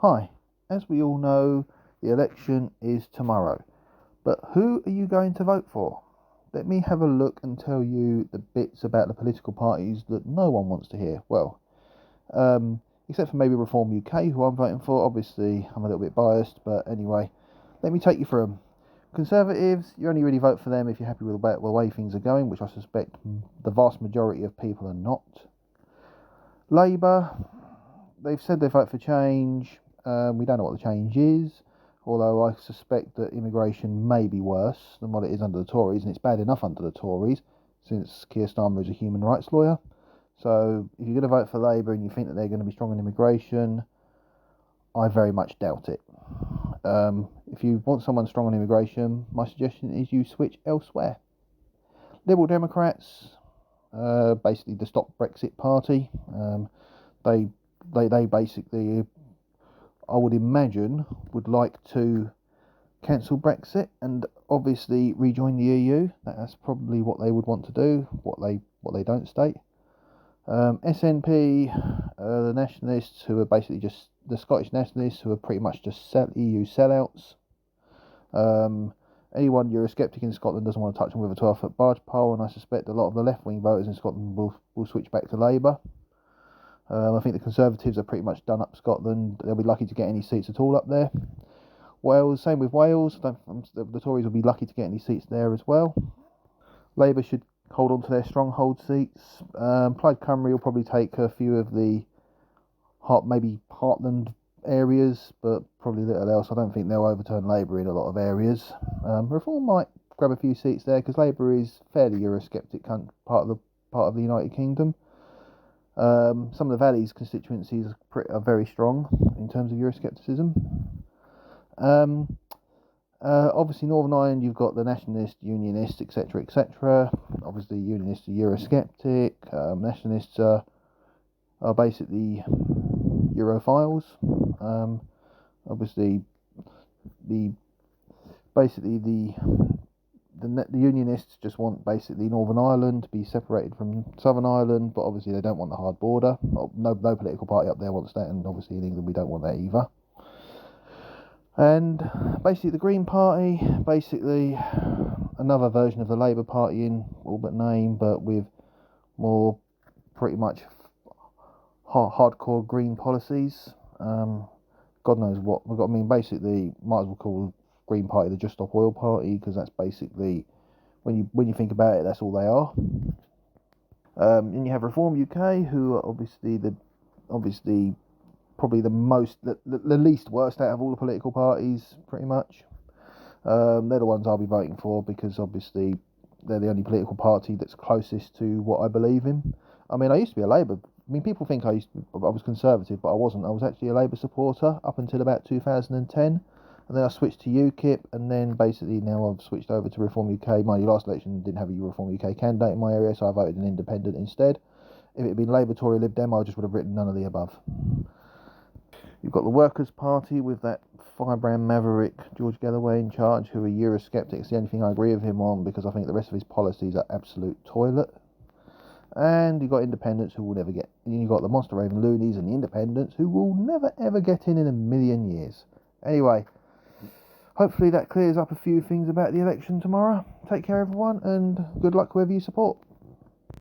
Hi, as we all know, the election is tomorrow, but who are you going to vote for? Let me have a look and tell you the bits about the political parties that no one wants to hear. Well, except for maybe Reform UK, who I'm voting for. Obviously, I'm a little bit biased, but anyway, let me take you through them. Conservatives, you only really vote for them if you're happy with the way things are going, which I suspect the vast majority of people are not. Labour, they've said they vote for change. We don't know what the change is, although I suspect that immigration may be worse than what it is under the Tories, and it's bad enough under the Tories, since Keir Starmer is a human rights lawyer. So if you're going to vote for Labour and you think that they're going to be strong on immigration, I very much doubt it. If you want someone strong on immigration, my suggestion is you switch elsewhere. Liberal Democrats, basically the Stop Brexit Party, they basically, I would imagine, would like to cancel Brexit and obviously rejoin the EU. That's probably what they would want to do, what they don't state. SNP, the nationalists, who are basically just the Scottish nationalists, who are pretty much just EU sellouts. Anyone Eurosceptic in Scotland doesn't want to touch them with a 12-foot barge pole, and I suspect a lot of the left-wing voters in Scotland will switch back to Labour. I think the Conservatives are pretty much done up Scotland. They'll be lucky to get any seats at all up there. Wales, same with Wales. The Tories will be lucky to get any seats there as well. Labour should hold on to their stronghold seats. Plaid Cymru will probably take a few of the maybe Heartland areas, but probably little else. I don't think they'll overturn Labour in a lot of areas. Reform might grab a few seats there because Labour is fairly Eurosceptic part of the United Kingdom. Some of the Valley's constituencies are very strong in terms of Euroscepticism. Obviously, Northern Ireland, you've got the nationalists, unionists, etc., etc. Obviously, unionists are Eurosceptic. Nationalists are basically Europhiles. Obviously, the unionists just want basically Northern Ireland to be separated from Southern Ireland, but obviously they don't want the hard border. No political party up there wants that, and obviously in England we don't want that either. And basically the Green Party, basically another version of the Labour Party in all but name, but with more pretty much hardcore green policies. God knows what. I mean, basically, might as well call Green Party the Just Stop Oil Party, because that's basically, when you think about it, that's all they are. And you have Reform UK, who are obviously probably the least worst out of all the political parties, pretty much. They're the ones I'll be voting for, because obviously they're the only political party that's closest to what I believe in. I mean, I used to be a Labour. I mean, people think I was Conservative, but I wasn't. I was actually a Labour supporter up until about 2010, and then I switched to UKIP, and then basically now I've switched over to Reform UK. My last election didn't have a Reform UK candidate in my area, so I voted an independent instead. If it had been Labour, Tory, Lib Dem, I just would have written none of the above. You've got the Workers' Party with that firebrand maverick George Galloway in charge, who are Eurosceptic. It's the only thing I agree with him on, because I think the rest of his policies are absolute toilet. And you've got independents who will never get. And you've got the Monster Raven Loonies and the independents who will never ever get in a million years. Anyway, hopefully that clears up a few things about the election tomorrow. Take care, everyone, and good luck whoever you support.